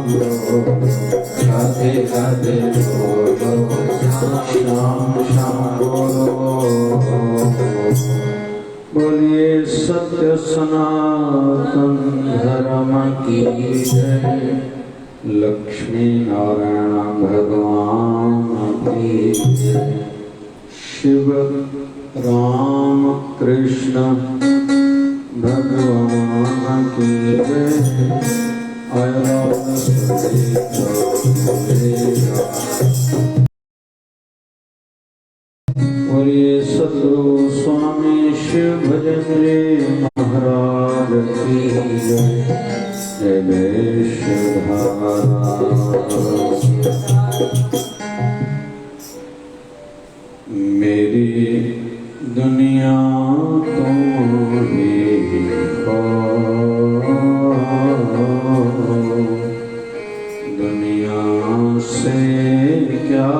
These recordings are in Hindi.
बोलो, राधे राधे बोलो, श्याम श्याम बोलो। बोलिए सत्य सनातन धर्म की जय, लक्ष्मी नारायण भगवान की जय, शिव राम कृष्ण भगवान की जय। और ये सतगुरु स्वामी शिव भजन महाराज की जय। जय वेशधारा मेरी दुनिया तुम ही हो, दुनिया से क्या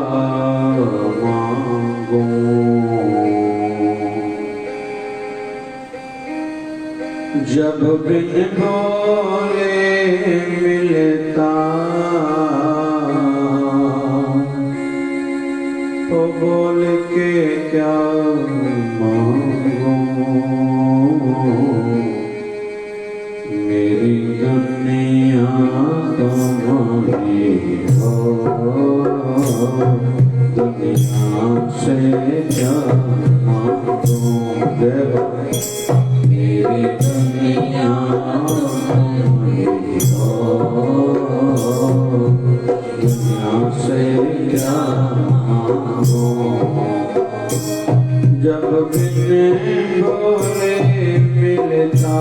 मांगूं, जब बिन बोले मिलता तो बोल के क्या मांगूं। मेरी दुनिया तुम्हारी हो, दुनिया से क्या मांगूं। मेरी दुनिया तुम्हारी हो, दुनिया से क्या मांगूं। जब बिन बोले मिलता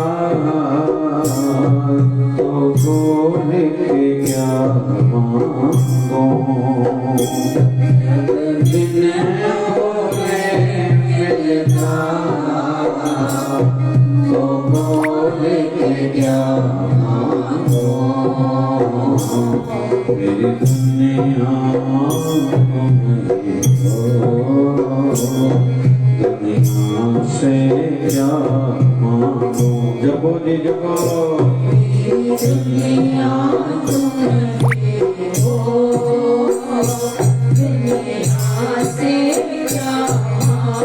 तो बोल के क्या मांगूं। जब बिन बोले मिलता तो बोल के क्या मांगूं। मेरी दुनिया तुम्हारी हो, दुनिया से क्या मांगूं। जबो जी जबो दुनिया तुम्हारी हो, दुनिया से क्या मांगूं।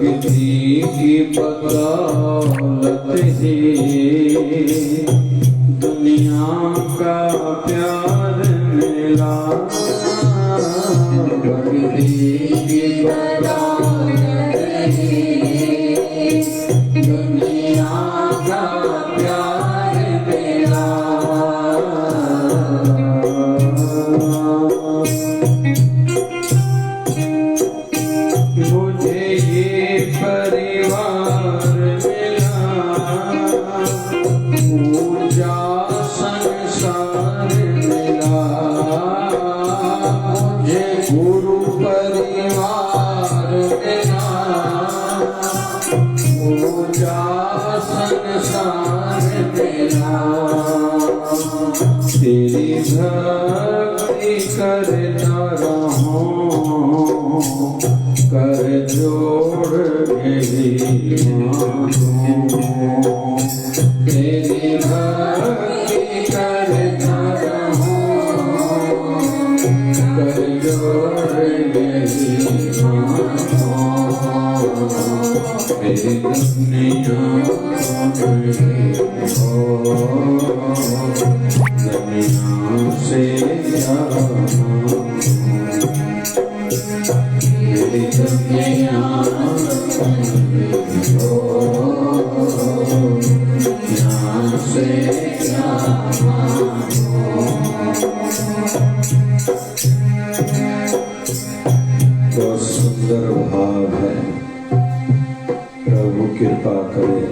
प्रकृति की बदौलत ही दुनिया का प्यार मिला। प्रकृति की बदौलत ही दुनिया का प्यार मिला। मुझे ये परिवार मिला, ऊंचा संसार मिला। मुझे गुरु परिवार मिला, ऊंचा संसार मिला। तेरी भक्ति करता रहूं, कर जोड़ मेरी मांगूं। तेरी भक्ति करता रहूं, कर जोड़ मेरी मांगूं। मेरी दुनिया दुनिया से क्या मांगूं। मेरी दुनिया यहाँ से क्या मांगूं। बहुत सुंदर भाव है। प्रभु कृपा करे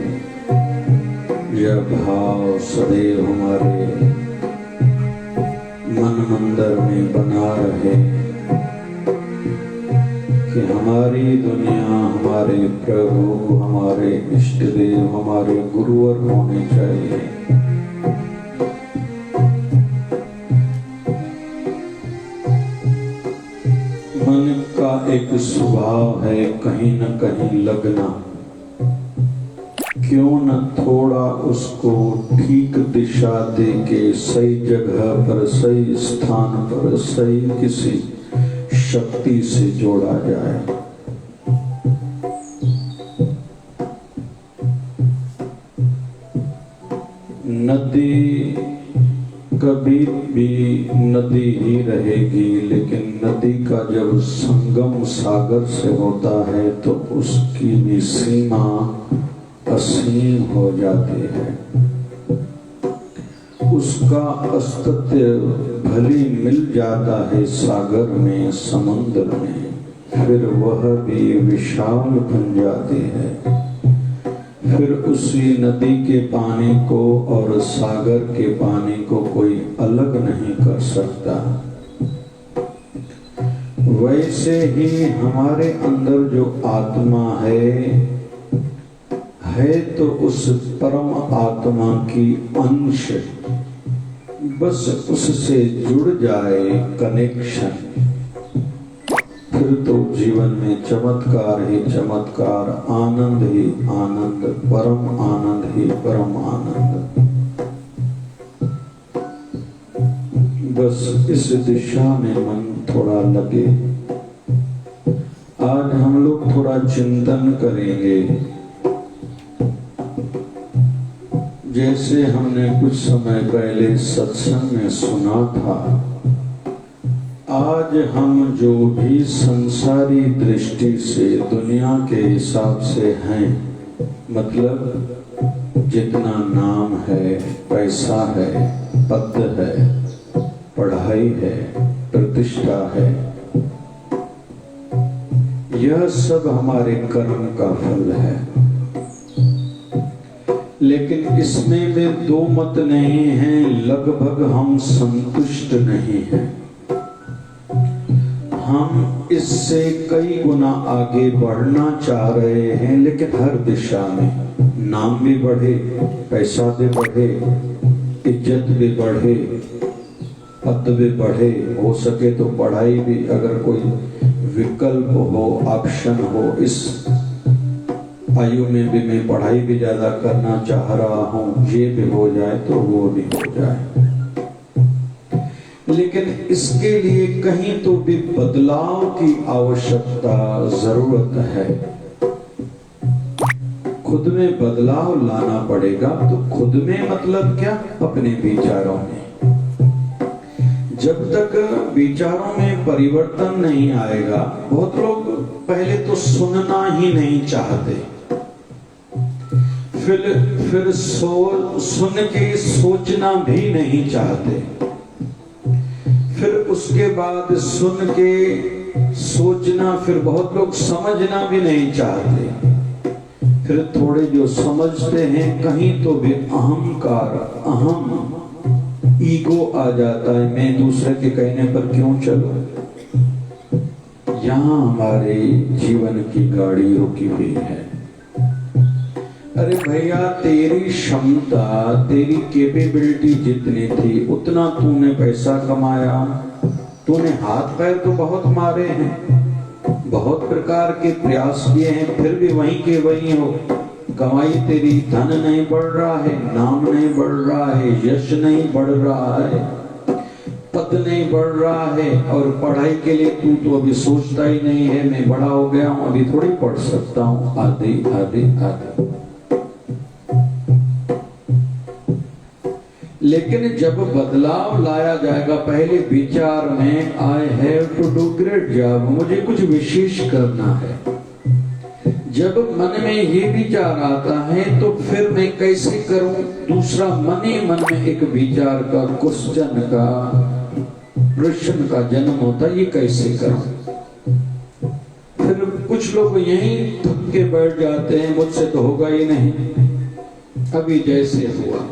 यह भाव सदैव हमारे मन मंदिर में बना रहे कि हमारी दुनिया हमारे प्रभु, हमारे इष्ट देव, हमारे गुरुवर होने चाहिए। मन का एक स्वभाव है कहीं न कहीं लगना। क्यों न थोड़ा उसको ठीक दिशा दे के सही जगह पर, सही स्थान पर, सही किसी शक्ति से जोड़ा जाए। नदी कभी भी नदी ही रहेगी, लेकिन नदी का जब संगम सागर से होता है तो उसकी भी सीमा असीम हो जाती है। उसका अस्तित्व भली मिल जाता है सागर में, समुद्र में, फिर वह भी विशाल बन जाती है। फिर उसी नदी के पानी को और सागर के पानी को कोई अलग नहीं कर सकता। वैसे ही हमारे अंदर जो आत्मा है तो उस परम आत्मा की अंश, बस उससे जुड़ जाए कनेक्शन, फिर तो जीवन में चमत्कार ही चमत्कार, आनंद ही आनंद, परम आनंद ही परम आनंद। बस इस दिशा में मन थोड़ा लगे। आज हम लोग थोड़ा चिंतन करेंगे। जैसे हमने कुछ समय पहले सत्संग में सुना था, आज हम जो भी संसारी दृष्टि से दुनिया के हिसाब से हैं, मतलब जितना नाम है, पैसा है, पद है, पढ़ाई है, प्रतिष्ठा है, यह सब हमारे कर्म का फल है। लेकिन इसमें भी दो मत नहीं है, लगभग हम संतुष्ट नहीं हैं। हम इससे कई गुना आगे बढ़ना चाह रहे हैं, लेकिन हर दिशा में नाम भी बढ़े, पैसा भी बढ़े, इज्जत भी बढ़े, पद भी बढ़े, हो सके तो पढ़ाई भी, अगर कोई विकल्प हो, ऑप्शन हो, इस आयु में भी मैं पढ़ाई भी ज्यादा करना चाह रहा हूँ, ये भी हो जाए तो वो भी हो जाए। लेकिन इसके लिए कहीं तो भी बदलाव की आवश्यकता, जरूरत है। खुद में बदलाव लाना पड़ेगा। तो खुद में मतलब क्या? अपने विचारों में। जब तक विचारों में परिवर्तन नहीं आएगा, बहुत लोग पहले तो सुनना ही नहीं चाहते, फिर सुन के सोचना भी नहीं चाहते, फिर उसके बाद सुन के सोचना, फिर बहुत लोग समझना भी नहीं चाहते। फिर थोड़े जो समझते हैं कहीं तो भी अहंकार, अहम ईगो आ जाता है, मैं दूसरे के कहने पर क्यों चलूं। यहाँ हमारे जीवन की गाड़ी रुकी हुई है। अरे भैया, तेरी क्षमता, तेरी कैपेबिलिटी जितनी थी उतना तूने पैसा कमाया, तूने हाथ पैर तो बहुत मारे हैं, बहुत प्रकार के प्रयास किए हैं, फिर भी वहीं के वहीं हो। कमाई तेरी, धन नहीं बढ़ रहा है, नाम नहीं बढ़ रहा है, यश नहीं बढ़ रहा है, पद नहीं बढ़ रहा है, और पढ़ाई के लिए तू तो अभी सोचता ही नहीं है, मैं बड़ा हो गया हूं, अभी थोड़ी पढ़ सकता हूं, आदि आदि आदि। लेकिन जब बदलाव लाया जाएगा, पहले विचार में I have to do great job, मुझे कुछ विशेष करना है। जब मन में ये विचार आता है तो फिर मैं कैसे करूं, दूसरा मन ही मन में एक विचार का, क्वेश्चन का, प्रश्न का जन्म होता है, ये कैसे करूं। फिर कुछ लोग यहीं थक के बैठ जाते हैं, मुझसे तो होगा ही नहीं, अभी जैसे हुआ।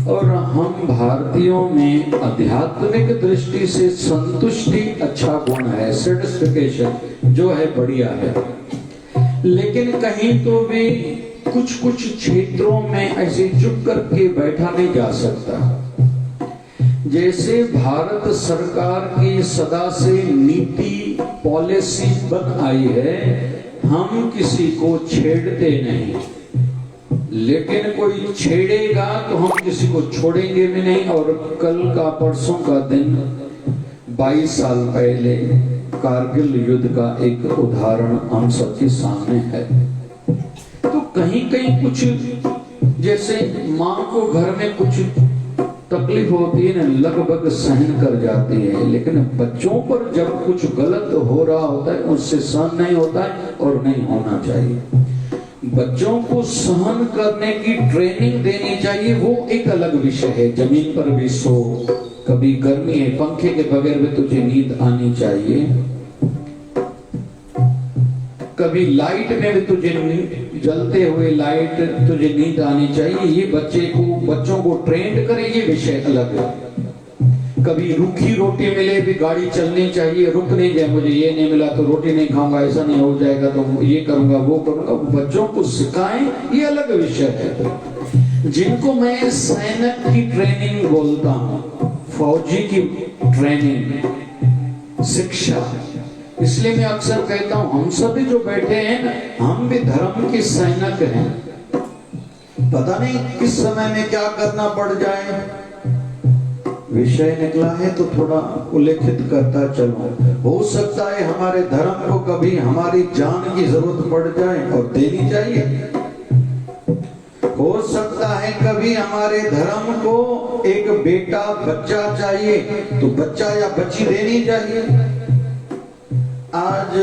और हम भारतीयों में आध्यात्मिक दृष्टि से संतुष्टि अच्छा गुण है, सेटिस्फिकेशन जो है बढ़िया है, लेकिन कहीं तो भी कुछ कुछ क्षेत्रों में ऐसे चुप करके बैठा नहीं जा सकता। जैसे भारत सरकार की सदा से नीति पॉलिसी बन आई है, हम किसी को छेड़ते नहीं, लेकिन कोई छेड़ेगा तो हम किसी को छोड़ेंगे भी नहीं। और कल का, परसों का दिन 22 साल पहले कारगिल युद्ध का एक उदाहरण हम सबके सामने है। तो कहीं कहीं कुछ, जैसे माँ को घर में कुछ तकलीफ होती है ना, लगभग सहन कर जाती है, लेकिन बच्चों पर जब कुछ गलत हो रहा होता है उससे सहन नहीं होता है, और नहीं होना चाहिए। बच्चों को सहन करने की ट्रेनिंग देनी चाहिए, वो एक अलग विषय है। जमीन पर भी सो, कभी गर्मी है, पंखे के बगैर भी तुझे नींद आनी चाहिए, कभी लाइट में भी तुझे, जलते हुए लाइट तुझे नींद आनी चाहिए। ये बच्चों को ट्रेंड करे, ये विषय अलग है। कभी रूखी रोटी मिले भी गाड़ी चलनी चाहिए, रुक नहीं जाए, मुझे ये नहीं मिला तो रोटी नहीं खाऊंगा, ऐसा नहीं हो जाएगा तो ये करूंगा वो करूंगा। बच्चों को सिखाएं, ये अलग विषय है। जिनको मैं सैनिक की ट्रेनिंग बोलता हूँ, फौजी की ट्रेनिंग, शिक्षा, इसलिए मैं अक्सर कहता हूँ हम सभी जो बैठे हैं ना, हम भी धर्म के सैनिक हैं। पता नहीं किस समय में क्या करना पड़ जाए, विषय निकला है तो थोड़ा उल्लेखित करता चलो। हो सकता है हमारे धर्म को कभी हमारी जान की जरूरत पड़ जाए और देनी चाहिए। हो सकता है कभी हमारे धर्म को एक बेटा बच्चा चाहिए तो बच्चा या बच्ची देनी चाहिए। आज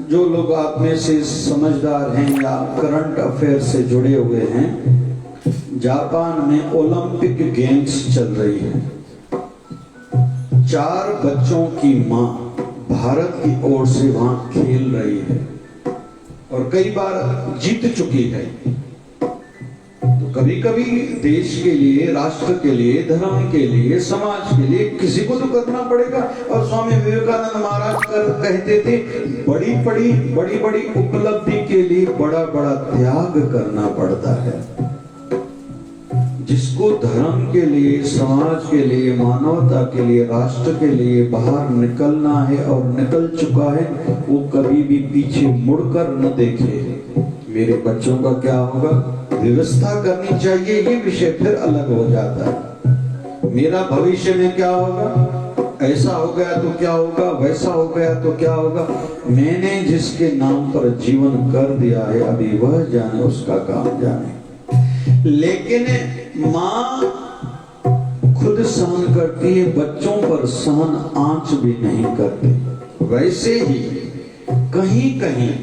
जो लोग आप में से समझदार हैं या करंट अफेयर से जुड़े हुए हैं, जापान में ओलंपिक गेम्स चल रही है। 4 बच्चों की मां भारत की ओर से वहां खेल रही है और कई बार जीत चुकी है। तो कभी कभी देश के लिए, राष्ट्र के लिए, धर्म के लिए, समाज के लिए किसी को तो करना पड़ेगा। और स्वामी विवेकानंद महाराज कहते थे, बड़ी बड़ी उपलब्धि के लिए बड़ा बड़ा त्याग करना पड़ता है। जिसको धर्म के लिए, समाज के लिए, मानवता के लिए, राष्ट्र के लिए बाहर निकलना है और निकल चुका है, वो कभी भी पीछे मुड़कर न देखे। मेरे बच्चों का क्या होगा, व्यवस्था करनी चाहिए, ये विषय फिर अलग हो जाता है। मेरा भविष्य में क्या होगा, ऐसा हो गया तो क्या होगा, वैसा हो गया तो क्या होगा। मैंने जिसके नाम पर जीवन कर दिया है अभी वह जाने, उसका काम जाने। लेकिन माँ खुद सहन करती है, बच्चों पर सहन आंच भी नहीं करती। वैसे ही कहीं कहीं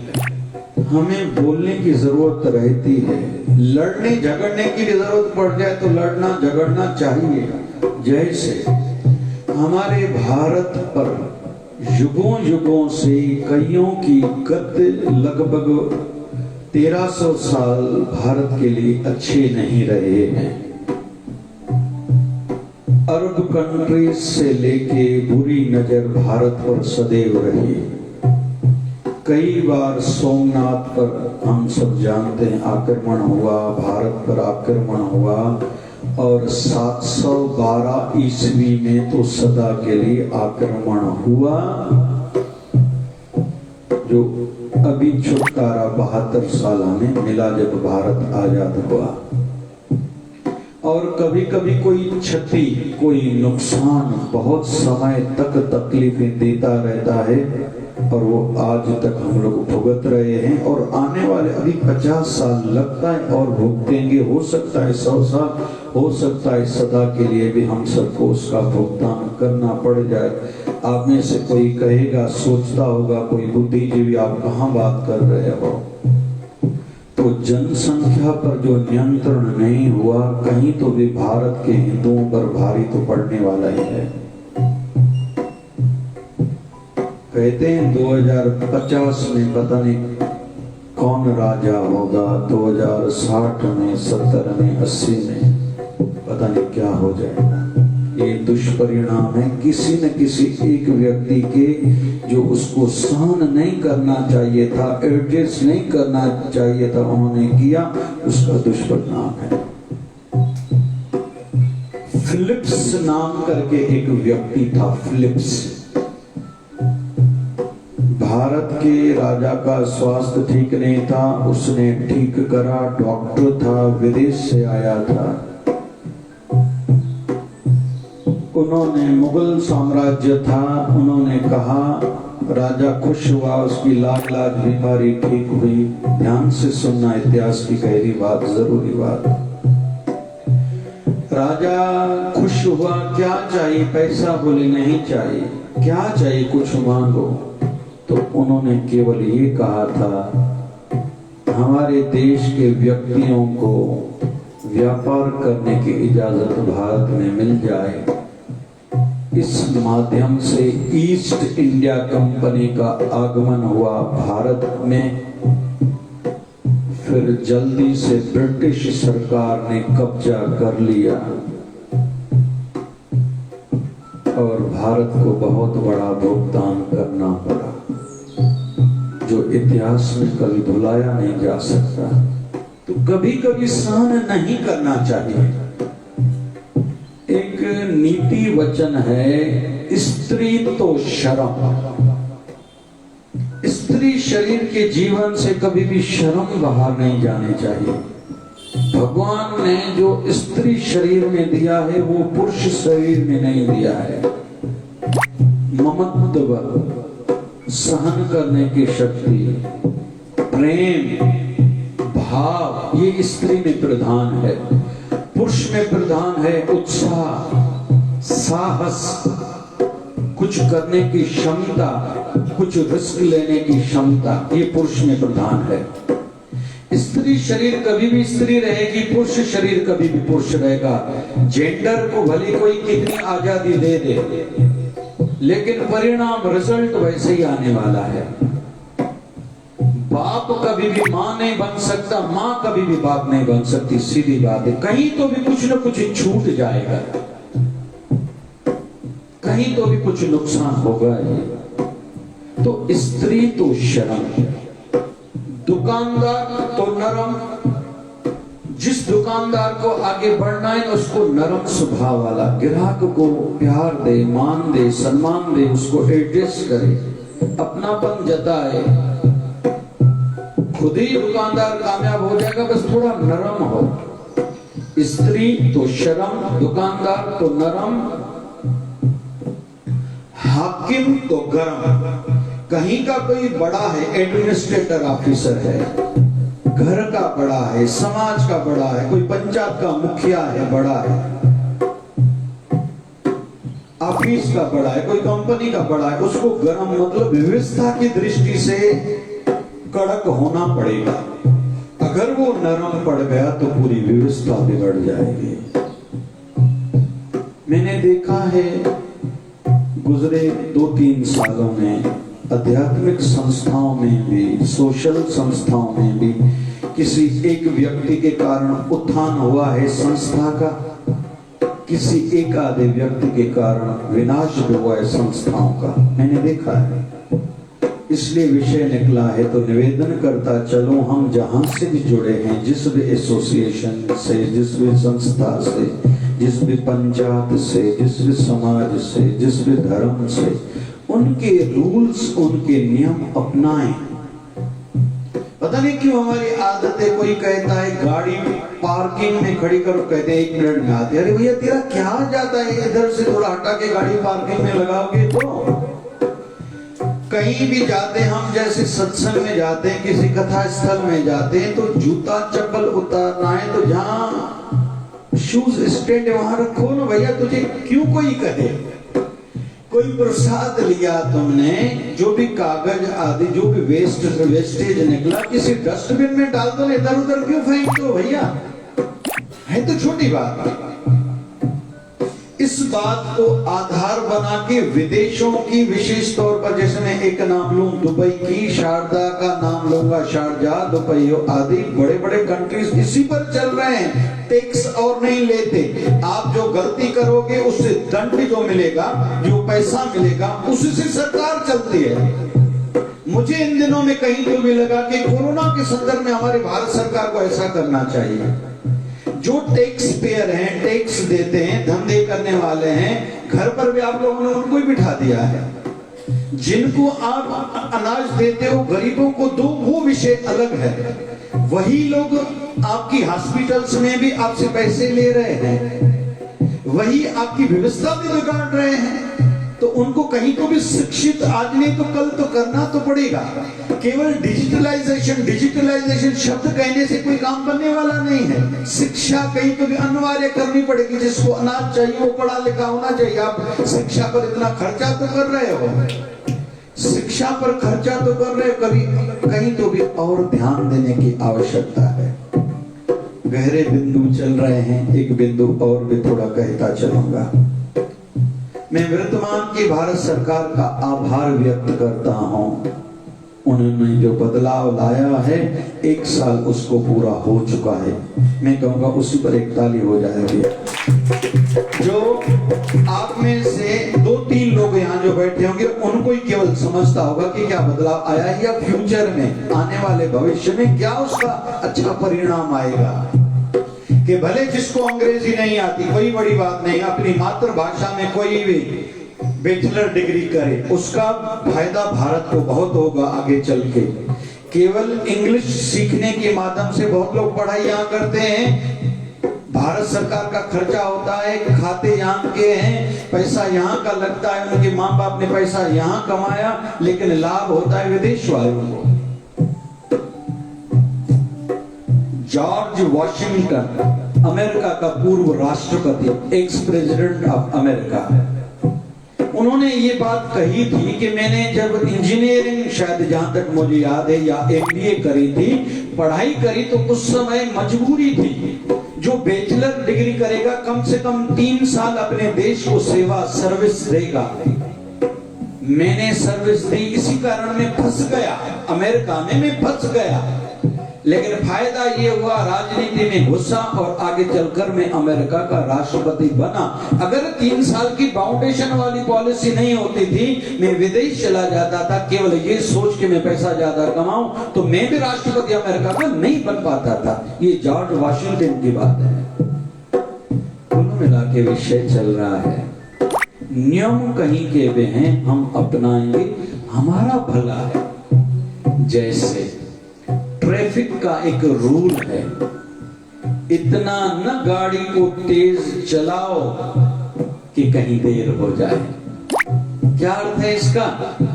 हमें बोलने की जरूरत रहती है, लड़ने झगड़ने की जरूरत पड़ जाए तो लड़ना झगड़ना चाहिए। जैसे हमारे भारत पर युगों युगों से कईयों की गत लगभग 1300 साल भारत के लिए अच्छे नहीं रहे हैं। अरब कंट्रीज से लेके बुरी नजर भारत पर सदैव रही। कई बार सोमनाथ पर हम सब जानते हैं आक्रमण हुआ, भारत पर आक्रमण हुआ, और 712 ईस्वी में तो सदा के लिए आक्रमण हुआ, जो अभी छुटकारा 72 साल हमें मिला जब भारत आजाद हुआ। और कभी कभी कोई क्षति, कोई नुकसान बहुत समय तक तकलीफें देता रहता है, और वो आज तक हम लोग भुगत रहे हैं, और आने वाले अभी 50 साल लगता है और भुगतेंगे। हो सकता है 100 साल, हो सकता है सदा के लिए भी हम सबको उसका भुगतान करना पड़ जाए। आप में से कोई कहेगा, सोचता होगा कोई बुद्धिजीवी, आप कहाँ बात कर रहे हो। तो जनसंख्या पर जो नियंत्रण नहीं हुआ, कहीं तो भी भारत के हिंदुओं पर भारी तो पड़ने वाला ही है। कहते हैं 2050 में पता नहीं कौन राजा होगा, 2060 में, 70 में, 80 में पता नहीं क्या हो जाएगा। ये दुष्परिणाम है किसी न किसी एक व्यक्ति के, जो उसको सहन नहीं करना चाहिए था, एडजस्ट नहीं करना चाहिए था, उन्होंने किया, उसका दुष्परिणाम है। फिलिप्स नाम करके एक व्यक्ति था, फिलिप्स। भारत के राजा का स्वास्थ्य ठीक नहीं था, उसने ठीक करा, डॉक्टर था, विदेश से आया था। उन्होंने, मुगल साम्राज्य था, उन्होंने कहा, राजा खुश हुआ, उसकी लाख बीमारी ठीक हुई। ध्यान से सुनना इतिहास की गहरी बात, जरूरी बात। राजा खुश हुआ, क्या चाहिए, पैसा, बोले नहीं चाहिए, क्या चाहिए, कुछ मांगो। तो उन्होंने केवल ये कहा था, हमारे देश के व्यक्तियों को व्यापार करने की इजाजत भारत में मिल जाए। इस माध्यम से ईस्ट इंडिया कंपनी का आगमन हुआ भारत में। फिर जल्दी से ब्रिटिश सरकार ने कब्जा कर लिया और भारत को बहुत बड़ा भुगतान करना पड़ा, जो इतिहास में कभी भुलाया नहीं जा सकता। तो कभी कभी सहन नहीं करना चाहिए। एक नीति वचन है, स्त्री तो शर्म। स्त्री शरीर के जीवन से कभी भी शर्म बाहर नहीं जाने चाहिए। भगवान ने जो स्त्री शरीर में दिया है वो पुरुष शरीर में नहीं दिया है। ममत्व, सहन करने की शक्ति, प्रेम, भाव, ये स्त्री में प्रधान है। पुरुष में प्रधान है उत्साह, साहस, कुछ करने की क्षमता, कुछ रिस्क लेने की क्षमता, ये पुरुष में प्रधान है। स्त्री शरीर कभी भी स्त्री रहेगी, पुरुष शरीर कभी भी पुरुष रहेगा। जेंडर को भले कोई कितनी आजादी दे दे, लेकिन परिणाम, रिजल्ट वैसे ही आने वाला है। बाप कभी भी मां नहीं बन सकता, मां कभी भी बाप नहीं बन सकती, सीधी बात है। कहीं तो भी कुछ न कुछ छूट जाएगा, कहीं तो भी कुछ नुकसान होगा ही। तो स्त्री तो शर्म, दुकानदार तो नरम। जिस दुकानदार को आगे बढ़ना है उसको नरम स्वभाव वाला, ग्राहक को प्यार दे, मान दे, सम्मान दे, उसको एडजस्ट करे, अपनापन जताए। खुद ही दुकानदार कामयाब हो जाएगा, बस थोड़ा नरम हो। स्त्री तो शर्म, दुकानदार तो नरम। हाकिम तो गरम, कहीं का कोई बड़ा है, एडमिनिस्ट्रेटर ऑफिसर है, घर का बड़ा है, समाज का बड़ा है, कोई पंचायत का मुखिया है, बड़ा है, ऑफिस का बड़ा है, कोई कंपनी का बड़ा है, उसको गरम मतलब व्यवस्था की दृष्टि से कड़क होना पड़ेगा। अगर वो नरम पड़ गया तो पूरी व्यवस्था बिगड़ जाएगी। मैंने देखा है गुजरे 2-3 सालों में आध्यात्मिक संस्थाओं में भी, सोशल संस्थाओं में भी किसी एक व्यक्ति के कारण उत्थान हुआ है संस्था का, किसी एक आधे व्यक्ति के कारण विनाश भी हुआ है संस्थाओं का, मैंने देखा है। इसलिए विषय निकला है तो निवेदन करता चलो, हम जहां से भी जुड़े हैं, जिस भी एसोसिएशन से, जिस भी संस्था से, जिस भी पंचायत से, जिस भी समाज से, जिस भी धर्म से, उनके रूल्स, उनके नियम अपनाएं। पता नहीं क्यों हमारी आदत है, कोई कहता है गाड़ी पार्किंग में खड़ी करो, कहते हैं 1 मिनट में आते। अरे भैया तेरा क्या जाता है, इधर से थोड़ा हटा के गाड़ी पार्किंग में लगाओगे तो। कहीं भी जाते हम, जैसे सत्संग में जाते हैं, किसी कथा स्थल में जाते हैं, तो जूता चप्पल उतारना है तो जहां शूज स्टैंड वहां रखो ना भैया, तुझे क्यों कोई कहे। कोई प्रसाद लिया तुमने, जो भी कागज आदि, जो भी वेस्टेज निकला, किसी डस्टबिन में डाल दो, इधर उधर क्यों फेंक दो भैया, है तो छोटी बात। इस बात को आधार बना के विदेशों की, विशेष तौर पर जैसे मैं एक नाम लूं दुबई की, शारदा का नाम लूंगा, शारजाह, दुबई आदि बड़े बड़े कंट्रीज इसी पर चल रहे हैं। टैक्स और नहीं लेते, आप जो गलती करोगे उससे दंड जो मिलेगा, जो पैसा मिलेगा, उसी से सरकार चलती है। मुझे इन दिनों में कहीं तो भी लगा कि कोरोना के संदर्भ में हमारे भारत सरकार को ऐसा करना चाहिए। जो टैक्स पेयर हैं, टैक्स देते हैं, धंधे करने वाले हैं, घर पर भी आप लोगों ने उनको ही बिठा दिया है। जिनको आप अनाज देते हो, गरीबों को दो, वो विषय अलग है। वही लोग आपकी हॉस्पिटल्स में भी आपसे पैसे ले रहे हैं, वही आपकी व्यवस्था भी बिगाड़ रहे हैं। तो उनको कहीं तो भी शिक्षित आज नहीं तो कल तो करना तो पड़ेगा। केवल डिजिटलाइजेशन शब्द कहने से कोई काम बनने वाला नहीं है। शिक्षा कहीं तो भी अनिवार्य करनी पड़ेगी। जिसको अनाज चाहिए वो पढ़ा लिखा होना चाहिए। आप शिक्षा पर इतना खर्चा तो कर रहे हो, शिक्षा पर खर्चा तो कर रहे हो, कभी कहीं तो भी और ध्यान देने की आवश्यकता है। गहरे बिंदु चल रहे हैं, एक बिंदु और भी थोड़ा कहता चलूंगा। मैं वर्तमान की भारत सरकार का आभार व्यक्त करता हूं। उन्होंने जो बदलाव लाया है, 1 साल उसको पूरा हो चुका है। मैं कहूंगा उसी पर एक ताली हो जाएगी। जो आप में से 2-3 लोग यहाँ जो बैठे होंगे, उनको ही केवल समझता होगा कि क्या बदलाव आया है, या फ्यूचर में, आने वाले भविष्य में क्या उसका अच्छा परिणाम आएगा। कि भले जिसको अंग्रेजी नहीं आती कोई बड़ी बात नहीं, अपनी मातृभाषा में कोई भी बैचलर डिग्री करे, उसका फायदा भारत को बहुत होगा आगे चल के। केवल इंग्लिश सीखने के माध्यम से बहुत लोग पढ़ाई यहाँ करते हैं। भारत सरकार का खर्चा होता है, खाते यहाँ के हैं, पैसा यहाँ का लगता है, उनके माँ बाप ने पैसा यहाँ कमाया, लेकिन लाभ होता है विदेश वालों को। जॉर्ज वॉशिंगटन, अमेरिका का पूर्व राष्ट्रपति, एक्स प्रेसिडेंट ऑफ अमेरिका, उन्होंने ये बात कही थी कि मैंने जब इंजीनियरिंग, शायद जहां तक मुझे याद है, या MBA करी थी, पढ़ाई करी, तो उस समय मजबूरी थी। जो बैचलर डिग्री करेगा कम से कम 3 साल अपने देश को सेवा सर्विस देगा। मैंने सर्विस दी, इसी कारण मैं फंस गया अमेरिका में, मैं फंस गया। लेकिन फायदा ये हुआ, राजनीति में घुसा और आगे चलकर मैं अमेरिका का राष्ट्रपति बना। अगर 3 साल की फाउंडेशन वाली पॉलिसी नहीं होती थी, मैं विदेश चला जाता था, केवल ये सोच के मैं पैसा ज्यादा कमाऊं, तो मैं भी राष्ट्रपति अमेरिका का नहीं बन पाता था। ये जॉर्ज वाशिंगटन की बात है। कुल मिला के विषय चल रहा है, नियम कहीं के भी हैं, हम अपनाएंगे, हमारा भला है। जैसे ट्रैफिक का एक रूल है, इतना न गाड़ी को तेज चलाओ कि कहीं देर हो जाए। क्या अर्थ है इसका?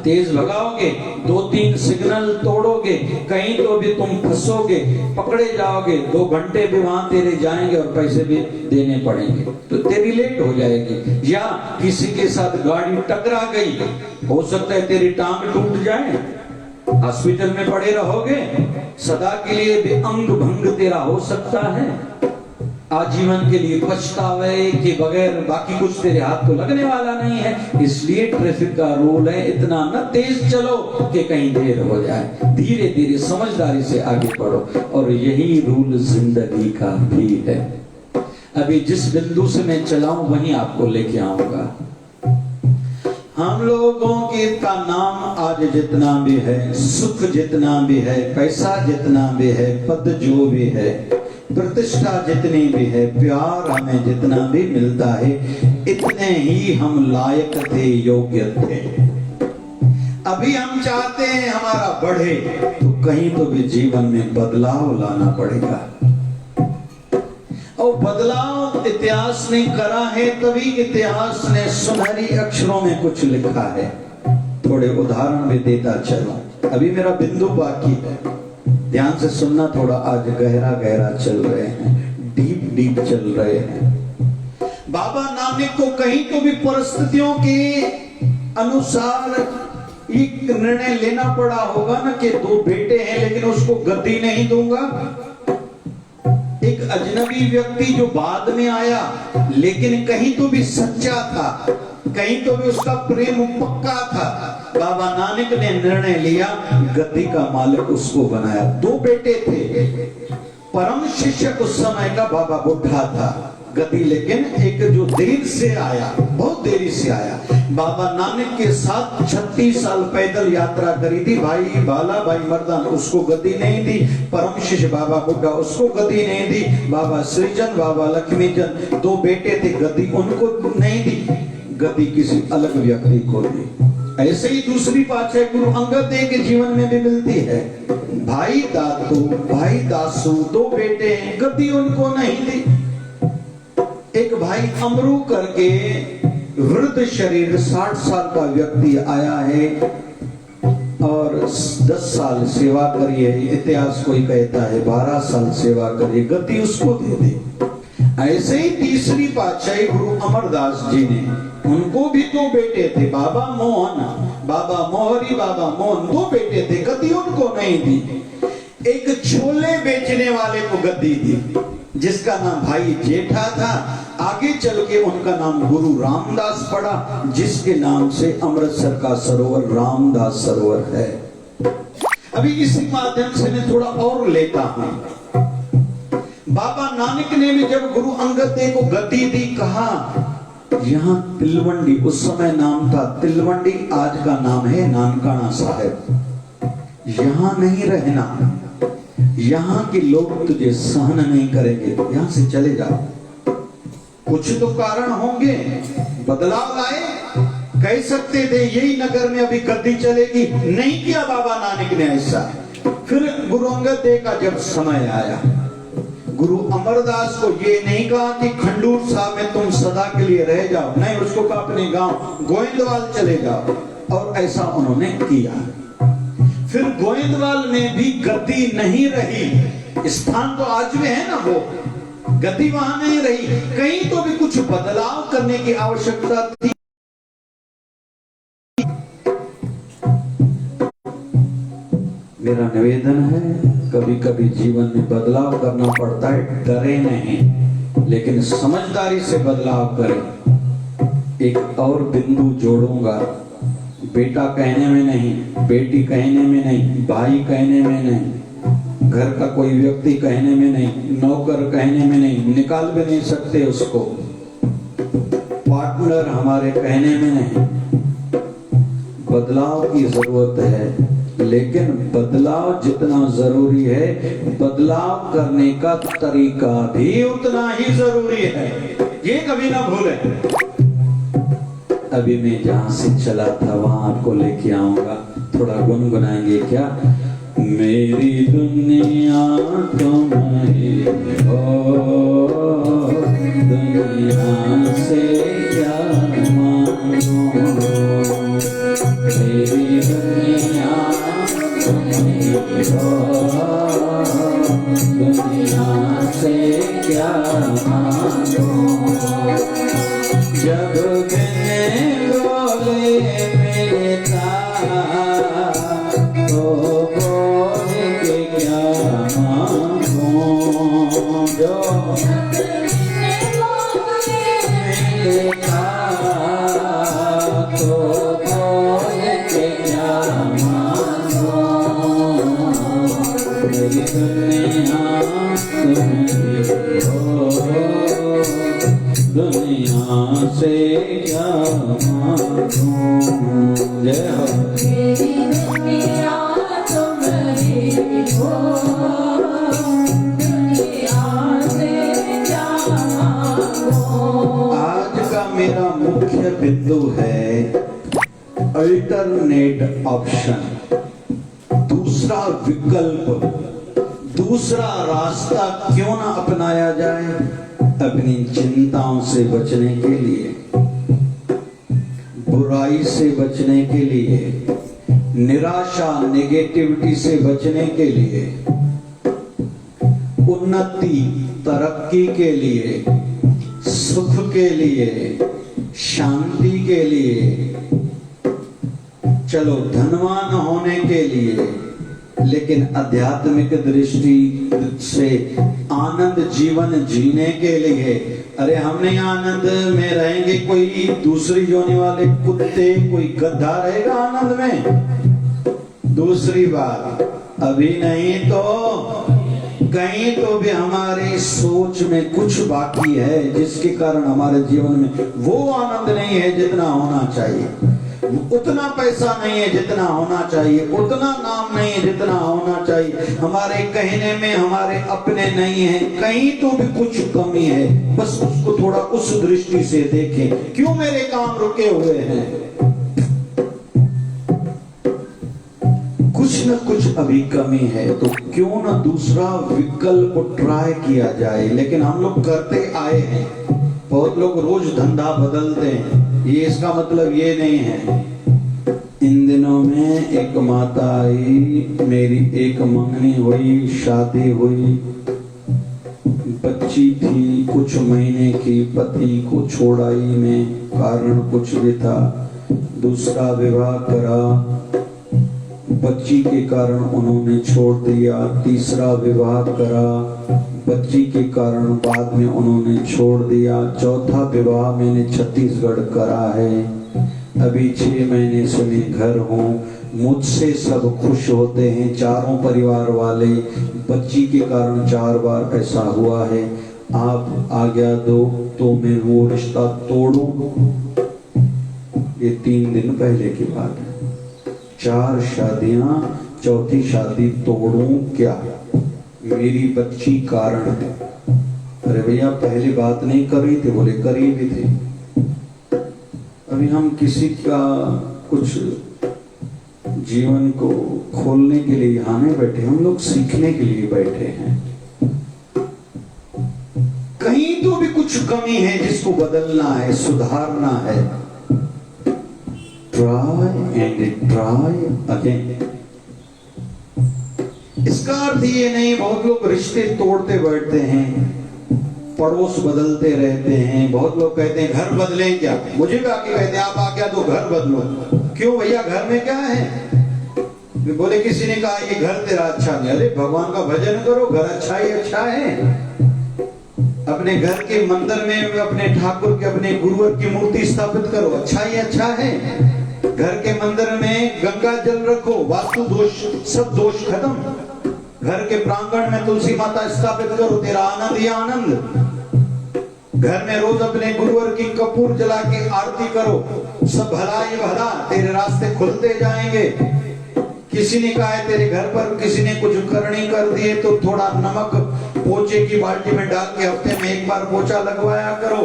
तेज भगाओगे, 2-3 सिग्नल तोड़ोगे, कहीं तो भी तुम फंसोगे, पकड़े जाओगे, 2 घंटे भी वहां तेरे जाएंगे और पैसे भी देने पड़ेंगे, तो तेरी लेट हो जाएगी। या किसी के साथ गाड़ी टकरा गई, हो सकता है तेरी टांग टूट जाए, हॉस्पिटल में पड़े रहोगे, सदा के लिए भी अंग भंग तेरा हो सकता है, आजीवन के लिए पछतावे के बगैर बाकी कुछ तेरे हाथ तो लगने वाला नहीं है। इसलिए ट्रैफिक का रूल है, इतना न तेज चलो कि कहीं देर हो जाए, धीरे धीरे समझदारी से आगे बढ़ो। और यही रूल जिंदगी का भी है। अभी जिस बिंदु से मैं चलाऊं वहीं आपको लेके आऊंगा। हम लोगों के का नाम आज जितना भी है, सुख जितना भी है, पैसा जितना भी है, पद जो भी है, प्रतिष्ठा जितनी भी है, प्यार हमें जितना भी मिलता है, इतने ही हम लायक थे, योग्य थे। अभी हम चाहते हैं हमारा बढ़े, तो कहीं तो भी जीवन में बदलाव लाना पड़ेगा। और बदलाव इतिहास ने करा है, तभी इतिहास ने सुनहरी अक्षरों में कुछ लिखा है। थोड़े उदाहरण भी देता चलो, अभी मेरा बिंदु बाकी है, ध्यान से सुनना। थोड़ा आज गहरा गहरा चल रहे हैं, डीप डीप चल रहे हैं। बाबा नानक को कहीं तो भी परिस्थितियों के अनुसार एक निर्णय लेना पड़ा होगा ना कि 2 बेटे हैं लेकिन उसको गद्दी नहीं दूंगा। एक अजनबी व्यक्ति जो बाद में आया लेकिन कहीं तो भी सच्चा था, कहीं तो भी उसका प्रेम पक्का था। बाबा नानक ने निर्णय लिया, गद्दी का मालिक उसको बनाया। 2 बेटे थे, परम शिष्य उस समय का बाबा बुढ़ा था, गद्दी लेकिन एक जो देर से आया, बहुत देरी से आया। बाबा नानक के साथ 36 साल पैदल यात्रा करी थी। भाई बाला, भाई मर्दान, उसको गद्दी नहीं दी। परम शिष्य बाबा बुढ़ा, उसको गद्दी नहीं दी। बाबा श्रीचंद, बाबा लक्ष्मीचंद, 2 बेटे थे, गद्दी उनको नहीं दी, गद्दी किसी अलग व्यक्ति को दी। ऐसे ही दूसरी पातशाही गुरु अंगद देव के जीवन में भी मिलती है। भाई दादू, भाई दासू, 2 बेटे हैं, गद्दी उनको नहीं दी। एक भाई अमरू करके वृद्ध शरीर 60 साल का व्यक्ति आया है और 10 साल सेवा करी है। इतिहास कोई कहता है 12 साल सेवा करी, गद्दी उसको दे दी। ऐसे ही तीसरी पातशाही गुरु अमरदास जी ने, उनको भी 2 बेटे थे, बाबा मोहन, बाबा मोहरी, बाबा मोहन, 2 बेटे थे, गद्दी उनको नहीं दी। एक छोले बेचने वाले को गद्दी दी, जिसका नाम भाई जेठा था। आगे चल के उनका नाम गुरु रामदास पड़ा, जिसके नाम से अमृतसर का सरोवर रामदास सरोवर है। अभी इसी माध्यम से मैं थोड़ा और लेता हूं। बाबा नानक ने भी जब गुरु अंगद देव को गद्दी दी, कहा यहाँ तिलवंडी, उस समय नाम था तिलवंडी, आज का नाम है नानकाना साहिब, यहाँ नहीं रहना, यहाँ के लोग तुझे सहन नहीं करेंगे, यहाँ से चले जाओ। कुछ तो कारण होंगे, बदलाव लाए, कह सकते थे यही नगर में अभी गद्दी चलेगी, नहीं किया बाबा नानक ने ऐसा। फिर गुरु अंगद देव का जब समय आया, गुरु अमरदास को ये नहीं कहा कि खंडूर साहब में तुम सदा के लिए रह जाओ, नहीं, उसको कहा अपने गांव गोविंदवाल चले जाओ, और ऐसा उन्होंने किया। फिर गोविंदवाल में भी गद्दी नहीं रही, स्थान तो आज भी है ना, वो गद्दी वहां नहीं रही, कहीं तो भी कुछ बदलाव करने की आवश्यकता थी। मेरा निवेदन है, कभी कभी जीवन में बदलाव करना पड़ता है, डरे नहीं, लेकिन समझदारी से बदलाव करें। एक और बिंदु जोड़ूंगा, बेटा कहने में नहीं, बेटी कहने में नहीं, भाई कहने में नहीं, घर का कोई व्यक्ति कहने में नहीं, नौकर कहने में नहीं, निकाल भी नहीं सकते उसको, पार्टनर हमारे कहने में नहीं। बदलाव की जरूरत है, लेकिन बदलाव जितना जरूरी है, बदलाव करने का तरीका भी उतना ही जरूरी है, ये कभी ना भूलें। अभी मैं जहां से चला था वहां आपको लेके आऊंगा, थोड़ा गुनगुनाएंगे क्या? मेरी दुनिया तुम ही हो, दुनिया से क्या मांगो, मिलता तो बोल के क्या मांगूं, जो मिलता तो बोल के क्या मांगूं, मेरी दुनिया तुम्हारी हो, दुनिया से क्या मांगूं। जय हो। मेरी दुनिया तुम्हारी हो, दुनिया से क्या मांगूं। आज का मेरा मुख्य बिंदु है अल्टरनेट ऑप्शन, दूसरा विकल्प, दूसरा रास्ता क्यों ना अपनाया जाए अपनी चिंताओं से बचने के लिए, बुराई से बचने के लिए, निराशा नेगेटिविटी से बचने के लिए, उन्नति तरक्की के लिए, सुख के लिए, शांति के लिए, चलो धनवान होने के लिए, लेकिन आध्यात्मिक दृष्टि से आनंद जीवन जीने के लिए। अरे हम नहीं आनंद में रहेंगे, कोई दूसरी योनि वाले कुत्ते, कोई गधा रहेगा आनंद में। दूसरी बात, अभी नहीं तो कहीं तो भी हमारी सोच में कुछ बाकी है जिसके कारण हमारे जीवन में वो आनंद नहीं है जितना होना चाहिए, उतना पैसा नहीं है जितना होना चाहिए, उतना नाम नहीं है जितना होना चाहिए, हमारे कहने में हमारे अपने नहीं है, कहीं तो भी कुछ कमी है। बस उसको थोड़ा उस दृष्टि से देखें, क्यों मेरे काम रुके हुए हैं, कुछ न कुछ अभी कमी है, तो क्यों न दूसरा विकल्प ट्राई किया जाए। लेकिन हम लोग करते आए हैं, बहुत लोग रोज धंधा बदलते हैं, ये इसका मतलब ये नहीं है। इन दिनों में एक माता आई, मेरी एक मंगनी हुई, शादी हुई, बच्ची थी कुछ महीने की, पति को छोड़ाई में कारण कुछ भी था, दूसरा विवाह करा, बच्ची के कारण उन्होंने छोड़ दिया, तीसरा विवाह करा, बच्ची के कारण बाद में उन्होंने छोड़ दिया, चौथा विवाह मैंने छत्तीसगढ़ करा है, अभी 6 महीने से मैं घर हूँ, मुझसे सब खुश होते हैं, चारों परिवार वाले, बच्ची के कारण 4 बार ऐसा हुआ है, आप आज्ञा दो तो मैं वो रिश्ता तोड़ूं। ये 3 दिन पहले की बात है, 4 शादियां, चौथी शादी तोड़ूं क्या, मेरी बच्ची कारण है। अरे भैया पहली बात नहीं करी थी, बोले करी भी थी। अभी हम किसी का कुछ जीवन को खोलने के लिए यहाँ नहीं बैठे, हम लोग सीखने के लिए बैठे हैं। कहीं तो भी कुछ कमी है जिसको बदलना है, सुधारना है। Try and try again. इसका अर्थ ये नहीं, बहुत लोग रिश्ते तोड़ते बैठते हैं, पड़ोस बदलते रहते हैं। बहुत लोग कहते हैं घर बदलें क्या, मुझे भी आके कहते हैं आप आज्ञा दो घर बदलो। क्यों भैया घर में क्या है? बोले किसी ने कहा ये घर तेरा अच्छा नहीं। अरे भगवान का भजन करो, घर अच्छा ही अच्छा है। अपने घर के मंदिर में अपने ठाकुर के, अपने गुरुवर की मूर्ति स्थापित करो, अच्छा ही अच्छा है। घर के मंदिर में गंगा जल रखो, वास्तु दोष सब दोष खत्म। घर के प्रांगण में तुलसी माता स्थापित करो, तेरा आनंद ही आनंद। घर में रोज अपने गुरुवर की कपूर जला के आरती करो, सब भला ही भला, तेरे रास्ते खुलते जाएंगे। किसी ने कहा है तेरे घर पर किसी ने कुछ करनी कर दिए तो थोड़ा नमक पोछे की बाल्टी में डाल के हफ्ते में 1 बार पोछा लगवाया करो,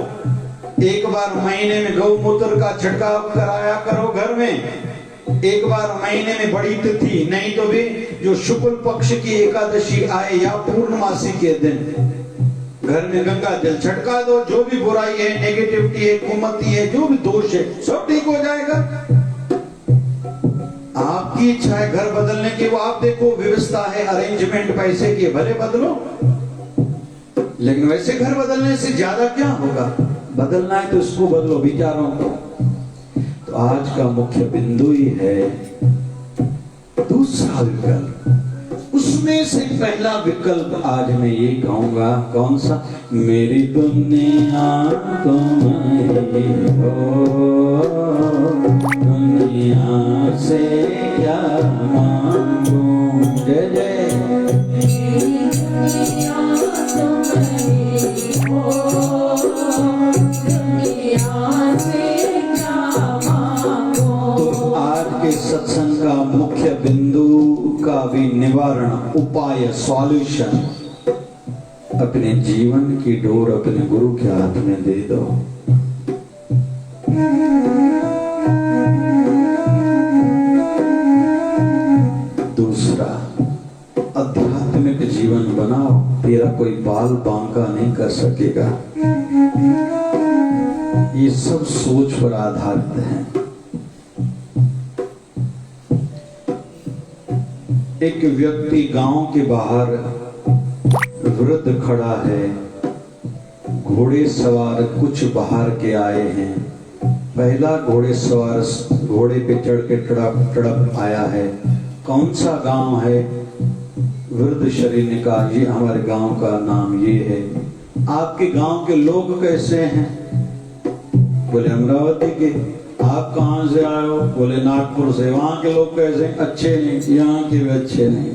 1 बार महीने में गौमूत्र का छिड़काव कराया करो घर में, 1 बार महीने में बड़ी तिथि, नहीं तो भी जो शुक्ल पक्ष की एकादशी आए या पूर्णमासी के दिन घर में गंगा जल छटका दो। जो भी बुराई है, नेगेटिविटी है, कुमति है, जो भी दोष है, सब ठीक हो जाएगा। आपकी इच्छा है घर बदलने की, वो आप देखो, व्यवस्था है, अरेंजमेंट पैसे की, भले बदलो। लेकिन वैसे घर बदलने से ज्यादा क्या होगा? बदलना है तो इसको बदलो, विचारों को। तो तो आज का मुख्य बिंदु ही है दूसरा विकल्प। उसमें से पहला विकल्प आज मैं ये कहूंगा, कौन सा? मेरी दुनिया तुम ही हो, दुनिया से क्या मांगू। जय जय। दुनिया तुम्हारी हो, दुनिया से क्या मांगो। तो आज के सत्संग का मुख्य बिंदु का भी निवारण उपाय, सॉल्यूशन, अपने जीवन की डोर अपने गुरु के हाथ में दे दो। दूसरा, आध्यात्मिक जीवन बनाओ, तेरा कोई बाल बांका नहीं कर सकेगा। ये सब सोच पर आधारित है। एक व्यक्ति गांव के बाहर वृद्ध खड़ा है, घोड़े सवार कुछ बाहर के आए हैं। पहला घोड़े सवार घोड़े पे चढ़ के टड़प टड़प आया है। कौन सा गांव है? वृद्ध शरीर ने कहा, ये हमारे गांव का नाम ये है। आपके गांव के लोग कैसे हैं? बोले अमरावती के। आप कहाँ से आए हो? बोले नागपुर से। वहां के लोग कैसे? अच्छे नहीं, यहाँ के भी अच्छे नहीं।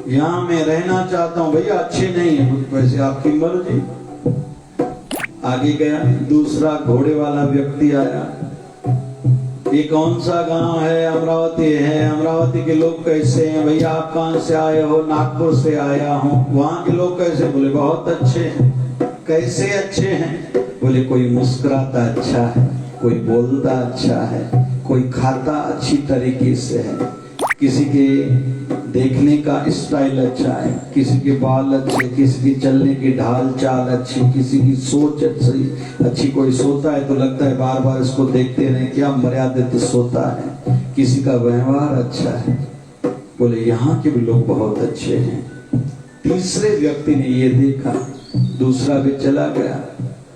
यहाँ मैं रहना चाहता हूँ, भैया अच्छे नहीं है। वैसे आपकी मर्जी। आगे गया, दूसरा घोड़े वाला व्यक्ति आया। ये कौन सा गांव है? अमरावती है। अमरावती के लोग कैसे हैं? भैया आप कहाँ से आए हो? नागपुर से आया हूँ। वहां के लोग कैसे? बोले बहुत अच्छे हैं। कैसे अच्छे हैं? बोले कोई मुस्कुराता अच्छा है, कोई बोलता अच्छा है, कोई खाता अच्छी तरीके से है, किसी के देखने का स्टाइल अच्छा है, किसी के बाल अच्छे, किसी की चलने की ढाल चाल अच्छी, किसी की सोच अच्छी। कोई सोता है तो लगता है बार बार इसको देखते रहे, क्या मर्यादित सोता है। किसी का व्यवहार अच्छा है। बोले यहाँ के भी लोग बहुत अच्छे हैं। तीसरे व्यक्ति ने ये देखा, दूसरा भी चला गया।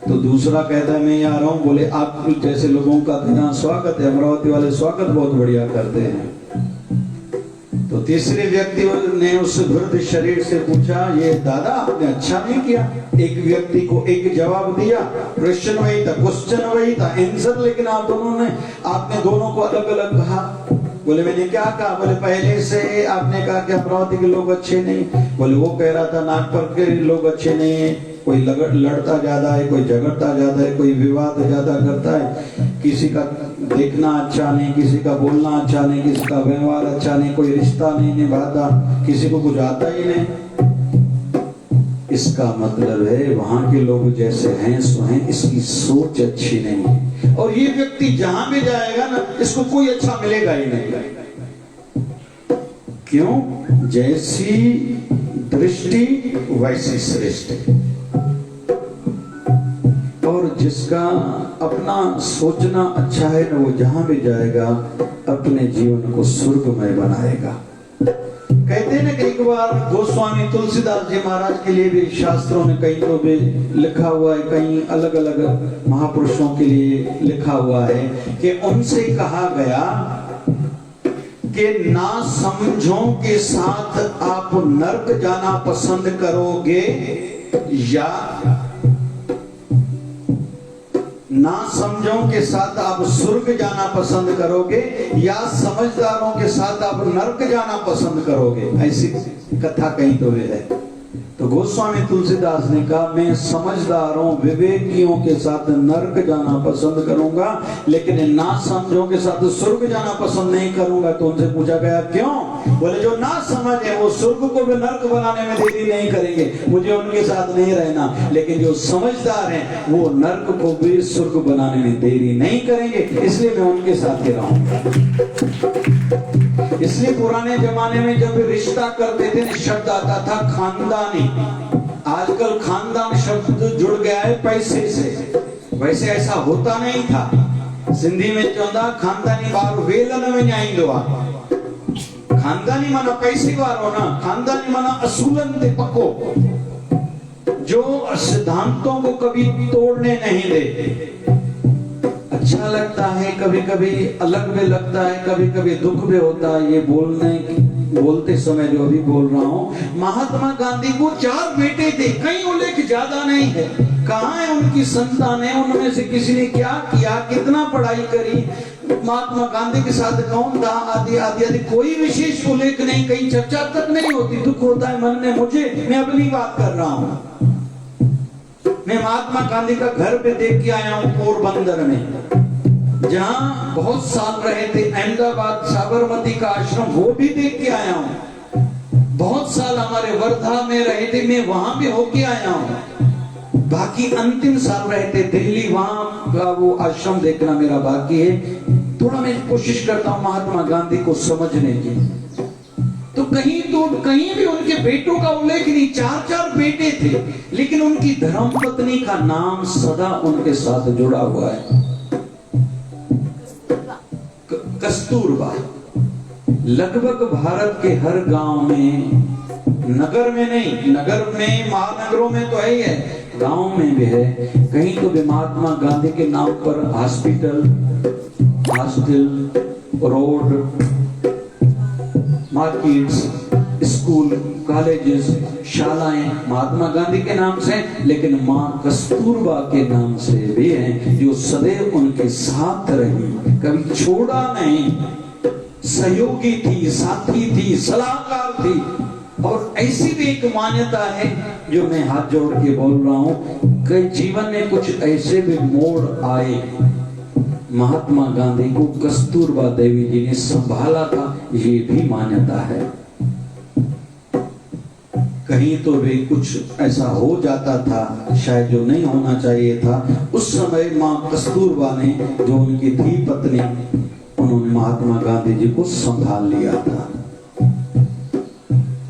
तो दूसरा कहता है मैं यहाँ आ रहा हूँ। बोले आप जैसे लोगों का यहाँ स्वागत है, अमरावती वाले स्वागत बहुत बढ़िया करते हैं। तो तीसरे व्यक्ति ने उस वृद्ध शरीर से पूछा, ये दादा आपने अच्छा नहीं किया। एक व्यक्ति को एक जवाब दिया, प्रश्न वही था, क्वेश्चन वही था, आंसर लेकिन आपने दोनों को अलग अलग कहा। बोले मैंने क्या कहा? बोले पहले से आपने कहा कि अमरावती के लोग अच्छे नहीं। बोले वो कह रहा था नागपुर के लोग अच्छे नहीं है, कोई लड़ता ज्यादा है, कोई झगड़ता ज्यादा है, कोई विवाद ज्यादा करता है, किसी का देखना अच्छा नहीं, किसी का बोलना अच्छा नहीं, किसी का व्यवहार अच्छा नहीं, कोई रिश्ता नहीं निभाता, किसी को कुछ आता ही नहीं। इसका मतलब है वहां के लोग जैसे हैं सो हैं, इसकी सोच अच्छी नहीं है। और ये व्यक्ति जहां भी जाएगा ना, इसको कोई अच्छा मिलेगा ही नहीं। क्यों? जैसी दृष्टि वैसी सृष्टि। और जिसका अपना सोचना अच्छा है ना, वो जहां भी जाएगा अपने जीवन को स्वर्गमय बनाएगा। कहते हैं ना कि एक बार गोस्वामी तुलसीदास जी महाराज के लिए भी शास्त्रों में कहीं तो भी लिखा हुआ है, कहीं अलग अलग महापुरुषों के लिए लिखा हुआ है कि उनसे कहा गया कि ना समझों के साथ आप नर्क जाना पसंद करोगे या ना समझों के साथ आप स्वर्ग जाना पसंद करोगे या समझदारों के साथ आप नर्क जाना पसंद करोगे। ऐसी कथा कहीं तो है। तो गोस्वामी तुलसीदास ने कहा मैं समझदारों विवेकियों के साथ नर्क जाना पसंद करूंगा, लेकिन ना समझों के साथ स्वर्ग जाना पसंद नहीं करूंगा। तो उनसे पूछा गया क्यों? बोले जो ना समझ है वो स्वर्ग को भी नर्क बनाने में देरी नहीं करेंगे, मुझे उनके साथ नहीं रहना। लेकिन जो समझदार हैं वो नर्क को भी स्वर्ग बनाने में देरी नहीं करेंगे, इसलिए मैं उनके साथ ही रहूंगा। इसलिए पुराने जमाने में जब रिश्ता करते थे शब्द आता था खानदानी। आजकल खानदान शब्द जुड़ गया है पैसे से, वैसे ऐसा होता नहीं था। सिंधी में चौंदा खानदानी बार वेलन में न्याईंदो आ। खानदानी माना पैसे वारो ना, खानदानी माना असूलन ते पक्को, जो सिद्धांतों को कभी तोड़ने नहीं दे। अच्छा लगता है, कभी कभी अलग भी लगता है, कभी कभी दुख भी होता है। ये बोलते समय जो अभी बोल रहा हूँ, महात्मा गांधी को 4 बेटे थे, कहीं उल्लेख ज्यादा नहीं है। कहाँ है उनकी संतान है, उनमें से किसी ने क्या किया, कितना पढ़ाई करी, महात्मा गांधी के साथ कौन था, आदि आदि आदि, कोई विशेष उल्लेख नहीं, कहीं चर्चा तक नहीं होती। दुख होता है मन में मुझे, मैं अपनी बात कर रहा हूँ। मैं महात्मा गांधी का घर पे देख के आया हूँ पोरबंदर में, जहाँ बहुत साल रहे थे। अहमदाबाद साबरमती का आश्रम वो भी देख के आया हूँ। बहुत साल हमारे वर्धा में रहे थे, मैं वहां भी होके आया हूँ। बाकी अंतिम साल रहे थे दिल्ली, वहां का वो आश्रम देखना मेरा बाकी है। थोड़ा मैं कोशिश करता हूँ महात्मा गांधी को समझने की। तो कहीं भी उनके बेटों का उल्लेख नहीं। 4 बेटे थे, लेकिन उनकी धर्मपत्नी का नाम सदा उनके साथ जुड़ा हुआ है, कस्तूरबा। लगभग भारत के हर गांव में, नगर में नहीं, नगर में महानगरों में तो है ही है, गांव में भी है। कहीं तो भी महात्मा गांधी के नाम पर hospital, hostel, road, markets, school, colleges, शालाएं महात्मा गांधी के नाम से, लेकिन माँ कस्तूरबा के नाम से भी हैं, जो सदैव उनके साथ रही, कभी छोड़ा नहीं, सहयोगी थी, साथी थी, सलाहकार थी। और ऐसी भी एक मान्यता है जो मैं हाथ जोड़ के बोल रहा हूँ कि जीवन में कुछ ऐसे भी मोड़ आए, महात्मा गांधी को कस्तूरबा देवी जी ने संभाला था, ये भी मान्यता है। कहीं तो भी कुछ ऐसा हो जाता था शायद जो नहीं होना चाहिए था, उस समय माँ कस्तूरबा ने, जो उनकी थी पत्नी, उन्होंने महात्मा गांधी जी को संभाल लिया था।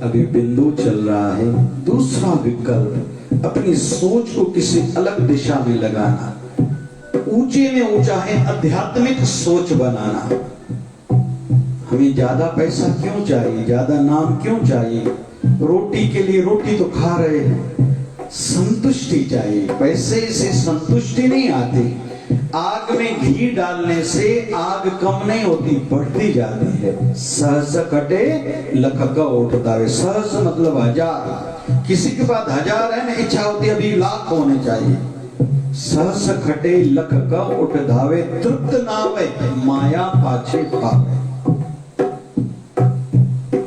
अभी बिंदु चल रहा है दूसरा विकल्प, अपनी सोच को किसी अलग दिशा में लगाना। ऊंचे में ऊंचा है आध्यात्मिक सोच बनाना। हमें ज्यादा पैसा क्यों चाहिए, ज्यादा नाम क्यों चाहिए? रोटी के लिए रोटी तो खा रहे हैं, संतुष्टि चाहिए। पैसे से संतुष्टि नहीं आती। आग में घी डालने से आग कम नहीं होती, बढ़ती जाती है। सहस कटे लख का उठता है। सहस मतलब 1000। किसी के पास 1000 है ना, इच्छा होती है अभी लाख होने चाहिए। सहस खटे लख का उठ धावे, तृप्त नावे माया पाछे पावे।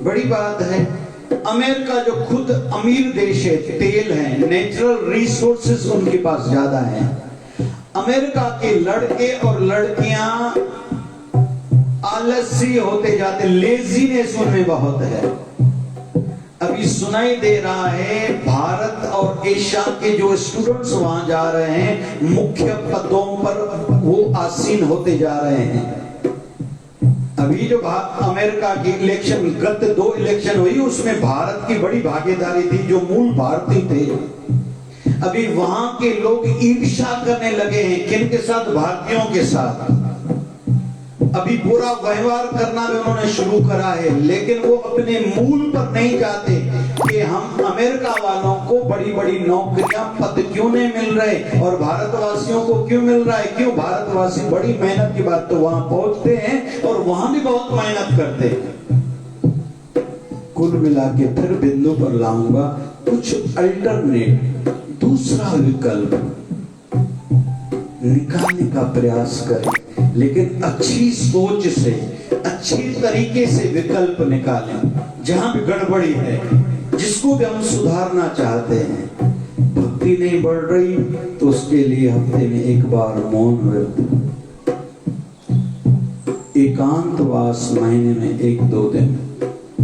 बड़ी बात है। अमेरिका जो खुद अमीर देश है, तेल है, नेचुरल रिसोर्सेज उनके पास ज्यादा है। अमेरिका के लड़के और लड़कियां आलसी होते जाते, लेजीनेस उनमें बहुत है। अभी सुनाई दे रहा है भारत और एशिया के जो स्टूडेंट्स वहां जा रहे हैं, मुख्य पदों पर वो आसीन होते जा रहे हैं। अभी जो अमेरिका की इलेक्शन, गत 2 इलेक्शन हुई, उसमें भारत की बड़ी भागीदारी थी, जो मूल भारतीय थे। अभी वहां के लोग ईर्ष्या करने लगे हैं, किनके साथ? भारतीयों के साथ। अभी बुरा व्यवहार करना भी उन्होंने शुरू करा है, लेकिन वो अपने मूल पर नहीं जाते कि हम अमेरिका वालों को बड़ी बड़ी नौकरियां, पद क्यों नहीं मिल रहे और भारतवासियों को क्यों मिल रहा है। क्यों? भारतवासी बड़ी मेहनत के बाद तो वहां पहुंचते हैं और वहां भी बहुत मेहनत करते हैं। कुल मिला के फिर बिंदु पर लाऊंगा, कुछ अल्टरनेट, दूसरा विकल्प निकालने का प्रयास करें, लेकिन अच्छी सोच से, अच्छी तरीके से विकल्प निकालें। जहां भी गड़बड़ी है, जिसको भी हम सुधारना चाहते हैं, भक्ति नहीं बढ़ रही तो उसके लिए हफ्ते में एक बार मौन व्रत, एकांतवास महीने में 1-2 दिन,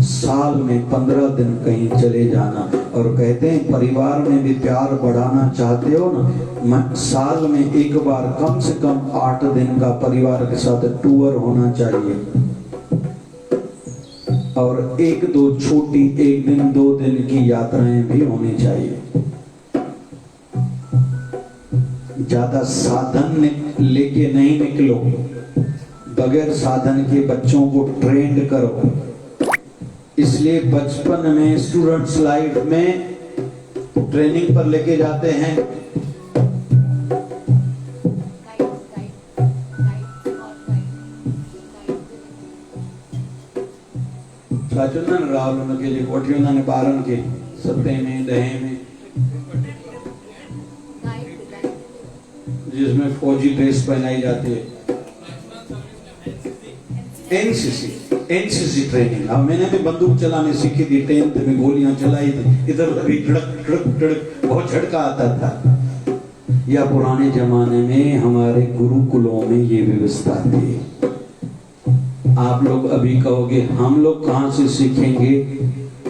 साल में 15 दिन कहीं चले जाना। और कहते हैं परिवार में भी प्यार बढ़ाना चाहते हो ना, साल में एक बार कम से कम 8 दिन का परिवार के साथ टूर होना चाहिए। और 1-2 छोटी 1 दिन 2 दिन की यात्राएं भी होनी चाहिए। ज्यादा साधन लेके नहीं निकलो, बगैर साधन के बच्चों को ट्रेंड करो। इसलिए बचपन में स्टूडेंट्स लाइफ में ट्रेनिंग पर लेके जाते हैं, साचो न राहुल उनके जो कोठी उन्होंने ॿारनि खे 7 में 10 में जिसमें फौजी ड्रेस पहनाई जाती है, एनसीसी ट्रेनिंग। अब मैंने भी बंदूक चलाने सीखी थी, 10th में गोलियां चलाई थी, इधर उधर भी धड़क धड़क धड़क बहुत झटका आता था। या पुराने जमाने में हमारे गुरुकुलों में ये व्यवस्था थी। आप लोग अभी कहोगे हम लोग कहाँ से सीखेंगे?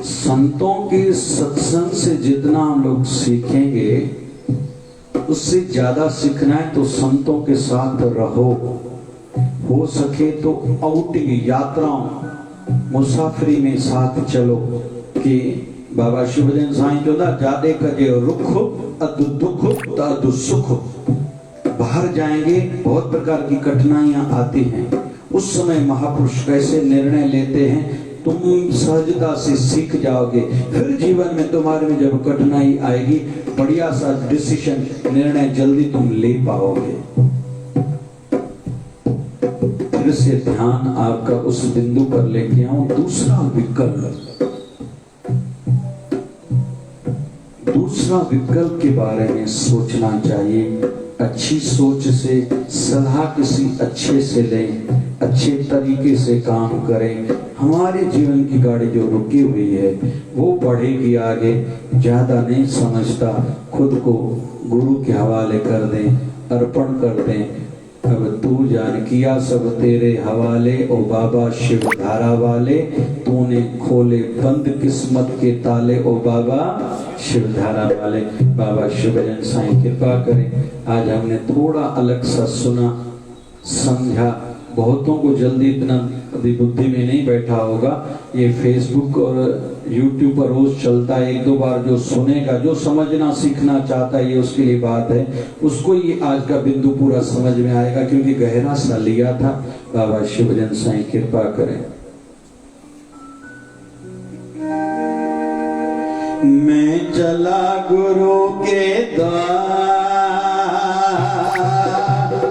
संतों के सत्संग से जितना हम लोग सीखेंगे उससे ज्यादा सीखना है तो संतों के साथ रहो। हो सके तो आउटिंग यात्राओं मुसाफरी में साथ चलो। कि बाबा शिवजन साईं चौदा जादे कजे रुख अदु दुख तदु सुख। बाहर जाएंगे बहुत प्रकार की कठिनाइयां आती हैं, उस समय महापुरुष कैसे निर्णय लेते हैं तुम सहजता से सीख जाओगे। फिर जीवन में तुम्हारे में जब कठिनाई आएगी बढ़िया सा डिसीजन निर्णय जल्दी तुम ले पाओगे। फिर से ध्यान आपका उस बिंदु पर लेके आऊं। दूसरा विकल्प के बारे में सोचना चाहिए। अच्छी सोच से सलाह किसी अच्छे से लें, अच्छे तरीके से काम करें। हमारे जीवन की गाड़ी जो रुकी हुई है वो बढ़ेगी आगे। ज्यादा नहीं समझता, खुद को गुरु के हवाले कर दें, अर्पण कर दें। अब तू जान किया सब तेरे हवाले, ओ बाबा शिव धारा वाले। तूने खोले बंद किस्मत के ताले, ओ बाबा शिव धारा वाले। बाबा शिवजन साईं कृपा करें। आज हमने थोड़ा अलग सा सुना, समझा। बहुतों को जल्दी इतना बुद्धि में नहीं बैठा होगा। ये फेसबुक और यूट्यूब पर रोज चलता है, 1-2 बार जो सुनेगा, जो समझना सीखना चाहता है ये उसके लिए बात है, उसको ये आज का बिंदु पूरा समझ में आएगा क्योंकि गहरा सा लिया था। बाबा शिवजन साईं कृपा करें। मैं चला गुरु के द्वार,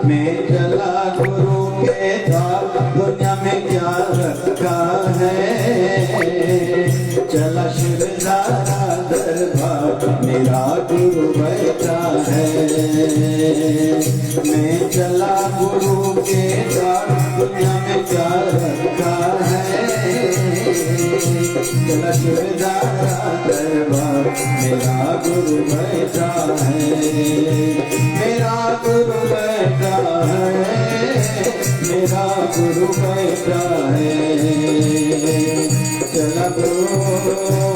मैं चला गुरु के द्वार, दुनिया में क्या रखा है। चला शिवधारा दरबार, मेरा गुरु बैठा है। मैं चला गुरु के द्वार, दुनिया में क्या रखा है। चला शिवधारा दरबार, मेरा गुरु बैठा है। मेरा गुरु बैठा है, मेरा गुरु बैठा है। चला गुरु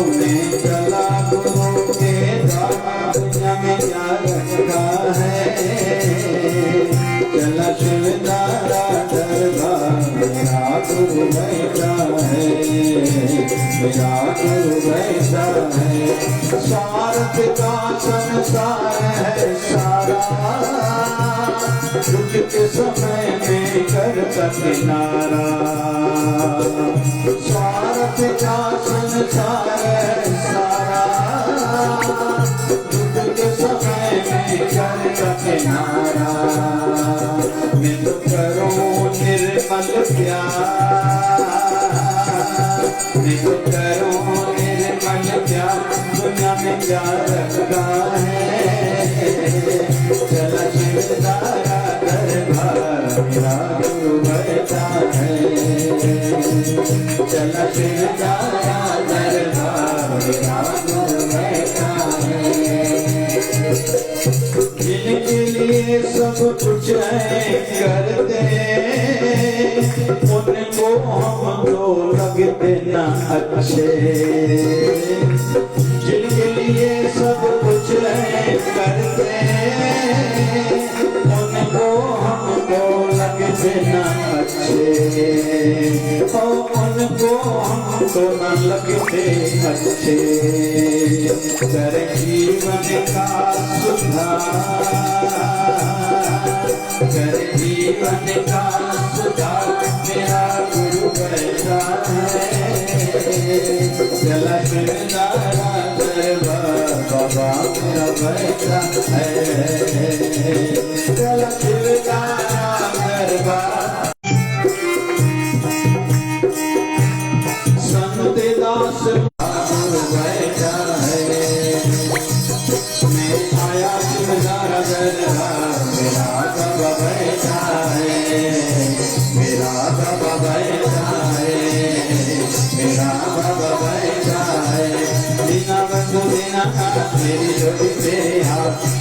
में चला गुरु के द्वार, दुनिया में क्या रखा है। चला शिवधारा दरबार, मेरा गुरु बैठा है। मेरा गुरु बैठा है। स्वार्थ का संसार है सारा, दुख के समय में करता किनारा। स्वार्थ का संसार है सारा, दुख के समय में करता किनारा। मैं तो करूं निर्मल प्यार, मैं तो करूं निर्मल प्यार, दुनिया में क्या रखा है। चला शिवधारा दरबार, मेरा गुरु बैठा है। चला शिवधारा दरबार, मेरा गुरु बैठा है। जिनके लिए सब कुछ है करते, उनको हम तो लगते ना अच्छे। जिनके लिए सब कुछ है करते, उनको हमको लगते ना अच्छे। उनको हमको न लगते अच्छे। कर जीवन का सुधार, कर जीवन का सुधार, मेरा गुरु बैठा है। चला शिवधारा दरबार, बाबा मेरा बैठा है। चला शिवधारा दरबार, संत आया तुम्हारा गरबा मेरा कब बैठा है, मेरा कब बैठा है, मेरा कब बैठा है। बिना बंधु बिना हाथ मेरी जोड़ी तेरे हाथ